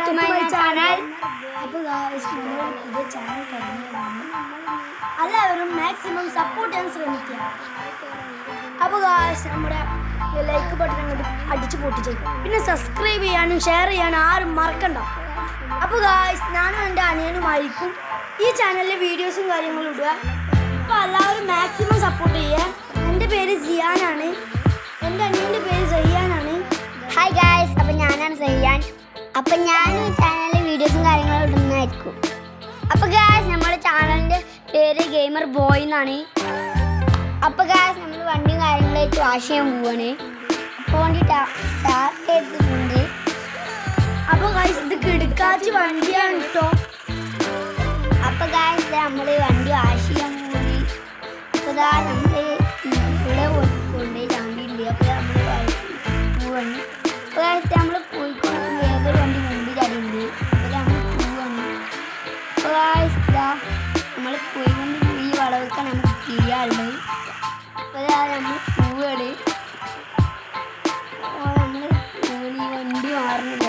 to my channel. അപ്പോൾ guys നമ്മൾ പുതിയ ചാനൽ തുടങ്ങിയതാണ്. എല്ലാവരും മാക്സിമം സപ്പോർട്ട് ചെയ്യാൻ ശ്രമിക്കുക. അപ്പോൾ ഗായ്സ് നമ്മുടെ ലൈക്ക് ബട്ടൺ അങ്ങോട്ട് അടിച്ചു പൊട്ടിച്ചേക്കും. പിന്നെ സബ്സ്ക്രൈബ് ചെയ്യാനും ഷെയർ ചെയ്യാനും ആരും മറക്കണ്ട. അപ്പോൾ ഗായ്സ് ഞാനും എൻ്റെ അനിയനുമായിരിക്കും ഈ ചാനലിലെ വീഡിയോസും കാര്യങ്ങളും ഇടുക. അപ്പോൾ എല്ലാവരും മാക്സിമം സപ്പോർട്ട് ചെയ്യുക. എൻ്റെ പേര് സിയാനാണ്, എൻ്റെ അനിയൻ്റെ പേര് സയ്യാനാണ്. ഹായ് ഗായ്സ്, അപ്പം ഞാനാണ് സയ്യാൻ. അപ്പം ഞാനും ചാനലിൽ വീഡിയോസും കാര്യങ്ങളും ഇടുന്നതായിരിക്കും. അപ്പോൾ ഗായ്സ് നമ്മുടെ ചാനലിൻ്റെ പേര് ഗെയിമർ ബോയ് എന്നാണ്. അപ്പോൾ ഗായ്സ് നമ്മൾ വണ്ടിയും കാര്യങ്ങളായിട്ട് വാഷ് ചെയ്യാൻ പോവാണ്. അപ്പോൾ വണ്ടി സ്റ്റാർട്ട് ചെയ്തിട്ടുണ്ട്. അപ്പോൾ ഗായ്സ് ഇത് കിടക്കാച്ച് വണ്ടിയാണ് കേട്ടോ. അപ്പോൾ ഗായ്സ് നമ്മൾ വണ്ടി വാഷ് ചെയ്യാൻ പോയി. അപ്പോൾ ഇതാ നമ്മൾ ഇവിടെ കൊണ്ടുപോയി ചാണ്ടിയിട്ടുണ്ട്. അപ്പോൾ നമ്മൾ പോവാണ്. അപ്പോൾ ഗായ്സ് നമ്മൾ പോയിക്കൊണ്ട് വേറൊരു വണ്ടി മുമ്പിൽ ചാടിയുണ്ട്. അപ്പോൾ നമ്മൾ പോവാണ്. അപ്പോൾ ഗായ്സ് ഇതാ നമ്മൾ പോയിക്കൊണ്ട് ഈ വളവൊക്കെ നമുക്ക് ചെയ്യാറുള്ളത്. അപ്പോൾ ഇതാ നമ്മൾ പോവാണ്. അപ്പോൾ നമ്മൾ ഈ വണ്ടി മാറുന്നില്ല.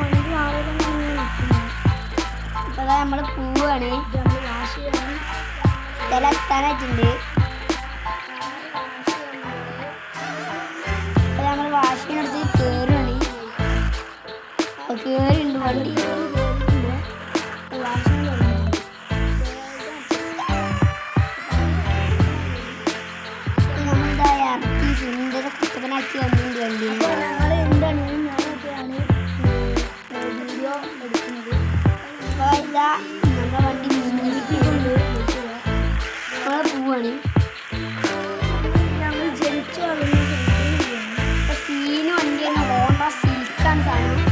വണ്ടി മാറിയതാണ്. അപ്പോൾ അതാ നമ്മൾ പോവാണ്. നമ്മൾ വാഷ് ചെയ്യാൻ സ്ഥലം എത്താനായിട്ടുണ്ട്. അപ്പോൾ നമ്മൾ വാഷിനടുത്ത് കയറുകയാണ്. അപ്പോൾ കയറിയുണ്ട് വണ്ടി. നമ്മളിതാ ഇറക്കി സുന്ദര കുത്തകനാക്കി വന്നിട്ടുണ്ട് വണ്ടി. ഞങ്ങൾ എൻ്റെ അനിയനും ഞാനൊക്കെയാണ് വീഡിയോ എടുക്കുന്നത്. അപ്പോൾ ഇതാ നമ്മുടെ വണ്ടി മുന്നിലേക്കുണ്ട്. നമ്മൾ പോവാണ്. ഞങ്ങൾ ജനിച്ചു വളർന്ന അപ്പോൾ സീന് വണ്ടിയാണ്. ഹോണ്ട സിൽക്കാണ് സാധനം.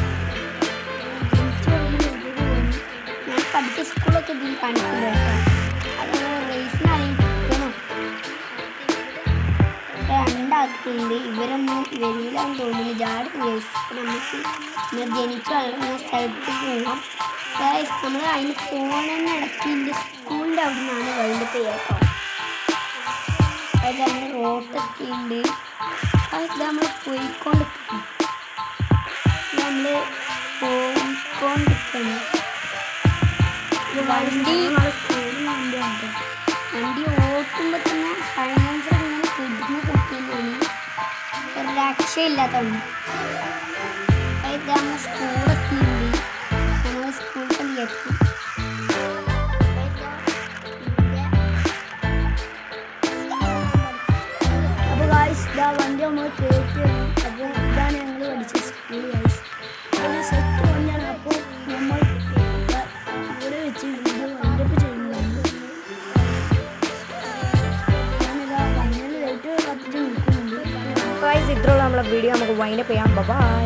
ഞാൻ പഠിച്ച സ്കൂളൊക്കെ ഇതിൽ കാണിക്കുന്നുണ്ട് കേട്ടോ. അത് റേസിനാണ് കിട്ടണം. രണ്ടാക്കുന്നുണ്ട്. ഇവരൊന്നും വരില്ലാന്ന് തോന്നുന്നു. ജാടി റേസ്. അപ്പോൾ നമുക്ക് നമ്മൾ ജനിച്ചു വളർന്ന സ്ഥലത്തേക്ക് പോകാം. നമ്മൾ അതിന് പോകുന്നതിനിടയ്ക്ക് എൻ്റെ സ്കൂളിൻ്റെ അവിടെ നിന്നാണ് വേൾഡ് കപ്പ് കേട്ടോ. അത് നമ്മൾ റോട്ടൊക്കെയുണ്ട്. അത് നമ്മൾ പോയിക്കൊണ്ടിരിക്കണം. നമ്മൾ പോയിക്കൊണ്ടിരിക്കണം. വണ്ടി ഓട്ടുമ്പോൾ തന്നെ ഫൈനാൻസർ ഇങ്ങനെ കിടന്ന് കുട്ടിയാണ്. ഒരു രക്ഷയില്ലാത്തതാണ്. അത് നമ്മൾ സ്കൂളൊക്കെ ഉണ്ട്. നമ്മൾ സ്കൂളിൽ തന്നെ എത്തി. അപ്പോൾ ഗായ്സ് ഇതാ വണ്ടി നമ്മൾ കയറ്റിയാണ്. അപ്പോൾ ഇതാണ് ഞങ്ങൾ പഠിച്ച സ്കൂൾ ഗായ്സ്. ഒരു സെറ്റ് വണ്ടിയാണ്. അപ്പോൾ നമ്മൾ ഇവിടെ വെച്ച് വീഡിയോ വൈൻഡപ്പ് ചെയ്യുന്നതാണ്. ഞാനിതാ വണ്ടിയിൽ ലൈറ്റ് കത്തിച്ച് നിൽക്കുന്നുണ്ട്. ഗൈസ് ഇത്രയുള്ള നമ്മളെ വീഡിയോ നമുക്ക് വൈൻഡപ്പ് ചെയ്യാം. ബൈ.